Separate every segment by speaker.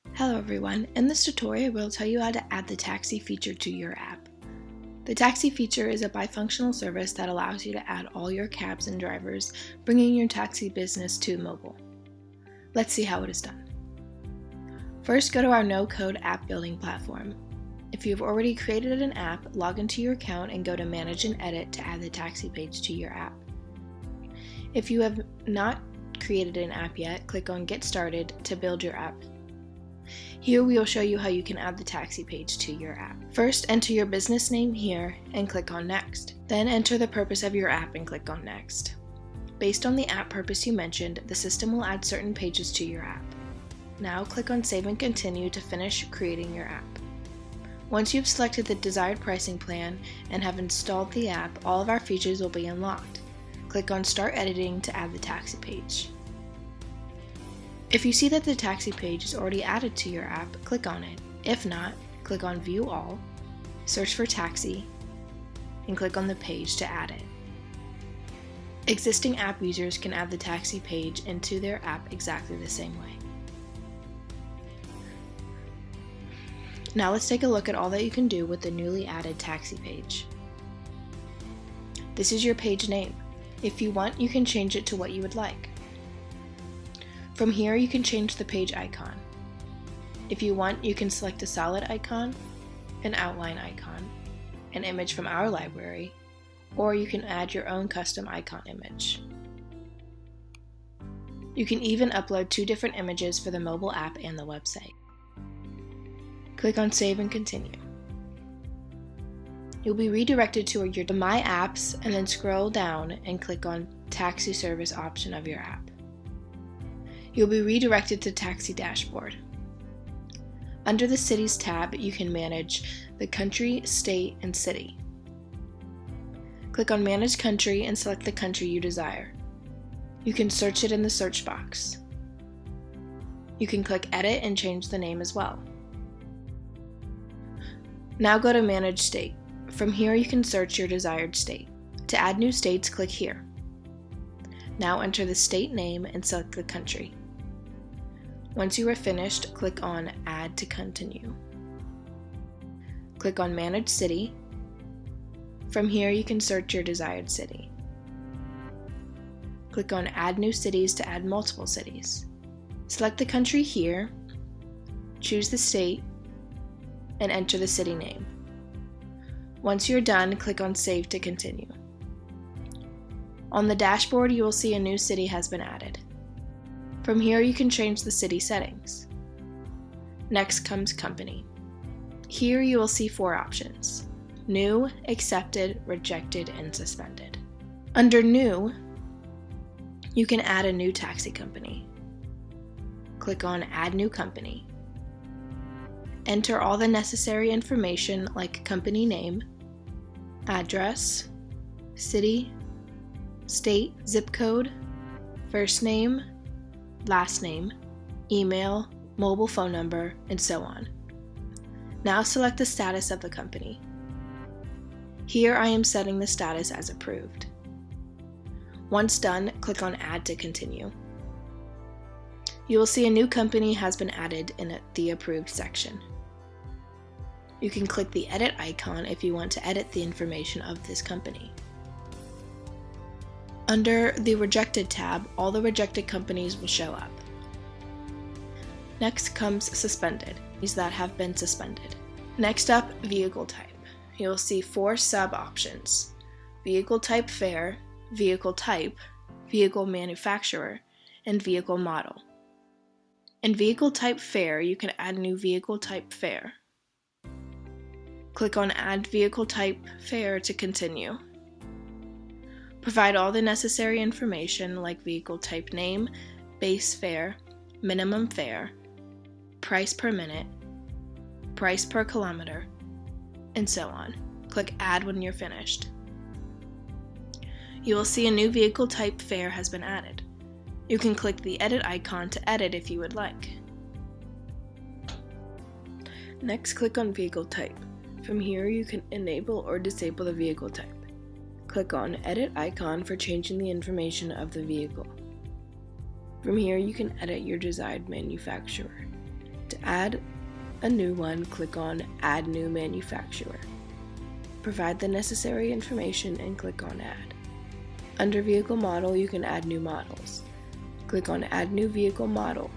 Speaker 1: Hello everyone, in this tutorial we'll tell you how to add the taxi feature to your app. The taxi feature is a bifunctional service that allows you to add all your cabs and drivers, bringing your taxi business to mobile. Let's see how it is done. First, go to our no-code app building platform. If you've already created an app, log into your account and go to Manage and Edit to add the taxi page to your app. If you have not created an app yet, click on Get Started to build your app. Here we will show you how you can add the taxi page to your app. First, enter your business name here and click on Next. Then enter the purpose of your app and click on Next. Based on the app purpose you mentioned, the system will add certain pages to your app. Now click on Save and Continue to finish creating your app. Once you've selected the desired pricing plan and have installed the app, all of our features will be unlocked. Click on Start Editing to add the taxi page. If you see that the taxi page is already added to your app, click on it. If not, click on View All, search for Taxi, and click on the page to add it. Existing app users can add the taxi page into their app exactly the same way. Now let's take a look at all that you can do with the newly added taxi page. This is your page name. If you want, you can change it to what you would like. From here, you can change the page icon. If you want, you can select a solid icon, an outline icon, an image from our library, or you can add your own custom icon image. You can even upload 2 different images for the mobile app and the website. Click on Save and Continue. You'll be redirected to your My Apps and then scroll down and click on Taxi Service option of your app. You'll be redirected to Taxi Dashboard. Under the Cities tab, you can manage the country, state, and city. Click on Manage Country and select the country you desire. You can search it in the search box. You can click Edit and change the name as well. Now go to Manage State. From here, you can search your desired state. To add new states, click here. Now enter the state name and select the country. Once you are finished, click on Add to Continue. Click on Manage City. From here, you can search your desired city. Click on Add New Cities to add multiple cities. Select the country here, choose the state, and enter the city name. Once you're done, click on Save to continue. On the dashboard, you will see a new city has been added. From here, you can change the city settings. Next comes Company. Here you will see 4 options: New, Accepted, Rejected, and Suspended. Under New, you can add a new taxi company. Click on Add New Company. Enter all the necessary information like company name, address, city, state, zip code, first name, last name, email, mobile phone number, and so on. Now select the status of the company. Here I am setting the status as approved. Once done, click on Add to continue. You will see a new company has been added in the Approved section. You can click the Edit icon if you want to edit the information of this company. Under the Rejected tab, all the rejected companies will show up. Next comes Suspended, these that have been suspended. Next up, Vehicle Type. You will see 4 sub-options: Vehicle Type Fare, Vehicle Type, Vehicle Manufacturer, and Vehicle Model. In Vehicle Type Fare, you can add new Vehicle Type Fare. Click on Add Vehicle Type Fare to continue. Provide all the necessary information like vehicle type name, base fare, minimum fare, price per minute, price per kilometer, and so on. Click Add when you're finished. You will see a new vehicle type fare has been added. You can click the Edit icon to edit if you would like. Next, click on Vehicle Type. From here, you can enable or disable the vehicle type. Click on Edit icon for changing the information of the vehicle. From here, you can edit your desired manufacturer. To add a new one, click on Add New Manufacturer. Provide the necessary information and click on Add. Under Vehicle Model, you can add new models. Click on Add New Vehicle Model.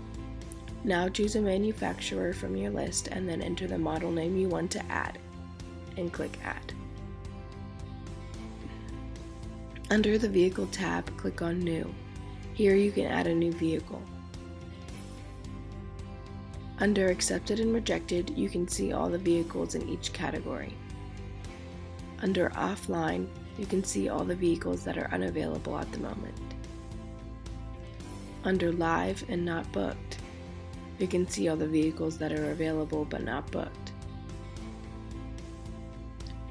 Speaker 1: Now choose a manufacturer from your list and then enter the model name you want to add, and click Add. Under the Vehicle tab, click on New. Here you can add a new vehicle. Under Accepted and Rejected, you can see all the vehicles in each category. Under Offline, you can see all the vehicles that are unavailable at the moment. Under Live and Not Booked, you can see all the vehicles that are available but not booked.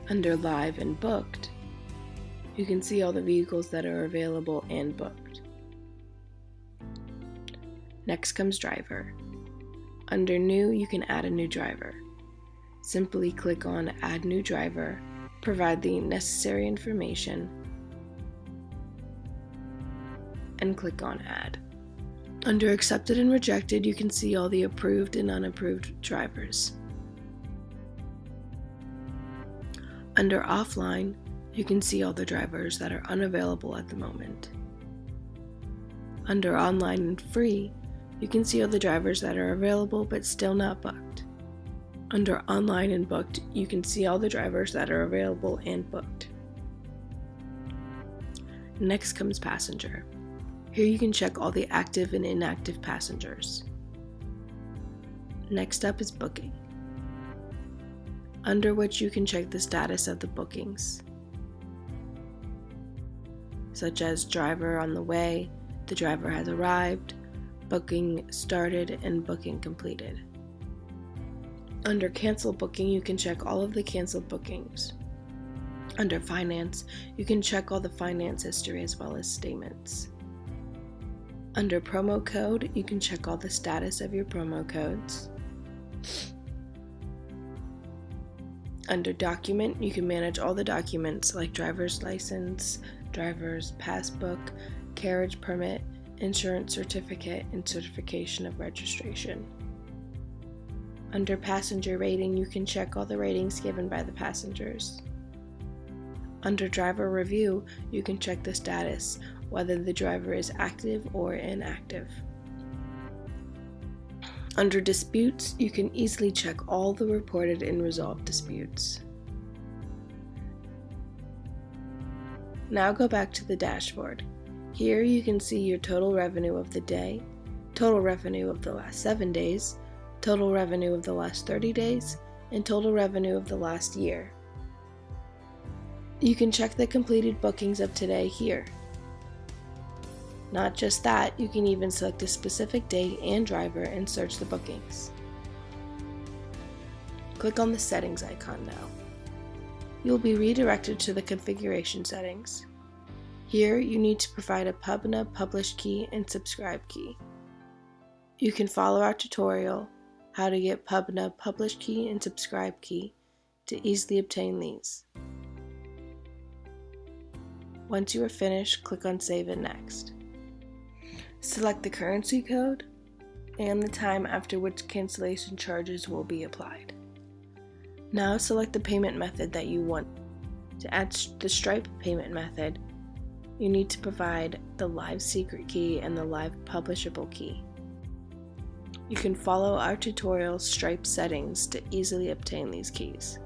Speaker 1: Under Live and Booked, you can see all the vehicles that are available and booked. Next comes Driver. Under New, you can add a new driver. Simply click on Add New Driver, provide the necessary information, and click on Add. Under Accepted and Rejected, you can see all the approved and unapproved drivers. Under Offline, you can see all the drivers that are unavailable at the moment. Under Online and Free, you can see all the drivers that are available but still not booked. Under Online and Booked, you can see all the drivers that are available and booked. Next comes Passenger. Here you can check all the active and inactive passengers. Next up is Booking, under which you can check the status of the bookings, such as driver on the way, the driver has arrived, booking started, and booking completed. Under Cancel Booking, you can check all of the canceled bookings. Under Finance, you can check all the finance history as well as statements. Under Promo Code, you can check all the status of your promo codes. Under Document, you can manage all the documents like driver's license, driver's passbook, carriage permit, insurance certificate, and certification of registration. Under Passenger Rating, you can check all the ratings given by the passengers. Under Driver Review, you can check the status, whether the driver is active or inactive. Under Disputes, you can easily check all the reported and resolved disputes. Now go back to the dashboard. Here you can see your total revenue of the day, total revenue of the last 7 days, total revenue of the last 30 days, and total revenue of the last year. You can check the completed bookings of today here. Not just that, you can even select a specific date and driver and search the bookings. Click on the Settings icon now. You'll be redirected to the configuration settings. Here, you need to provide a PubNub publish key and subscribe key. You can follow our tutorial, how to get PubNub publish key and subscribe key, to easily obtain these. Once you are finished, click on Save and Next. Select the currency code and the time after which cancellation charges will be applied. Now select the payment method that you want. To add the Stripe payment method, you need to provide the live secret key and the live publishable key. You can follow our tutorial Stripe settings to easily obtain these keys.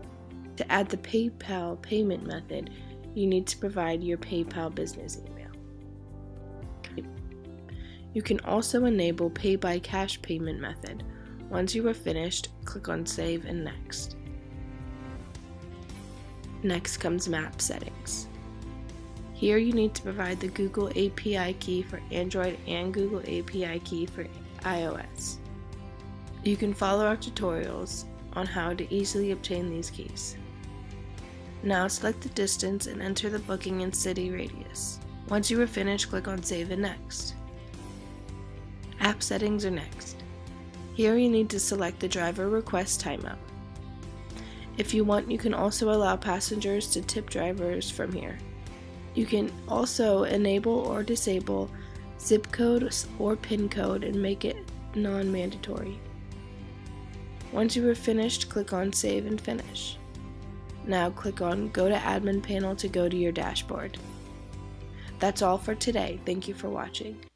Speaker 1: To add the PayPal payment method, you need to provide your PayPal business email. You can also enable Pay by Cash payment method. Once you are finished, click on Save and Next. Next comes Map Settings. Here you need to provide the Google API key for Android and Google API key for iOS. You can follow our tutorials on how to easily obtain these keys. Now select the distance and enter the booking and city radius. Once you are finished, click on Save and Next. App Settings are next. Here you need to select the driver request timeout. If you want, you can also allow passengers to tip drivers from here. You can also enable or disable zip code or PIN code and make it non-mandatory. Once you are finished, click on Save and Finish. Now click on Go to Admin Panel to go to your dashboard. That's all for today. Thank you for watching.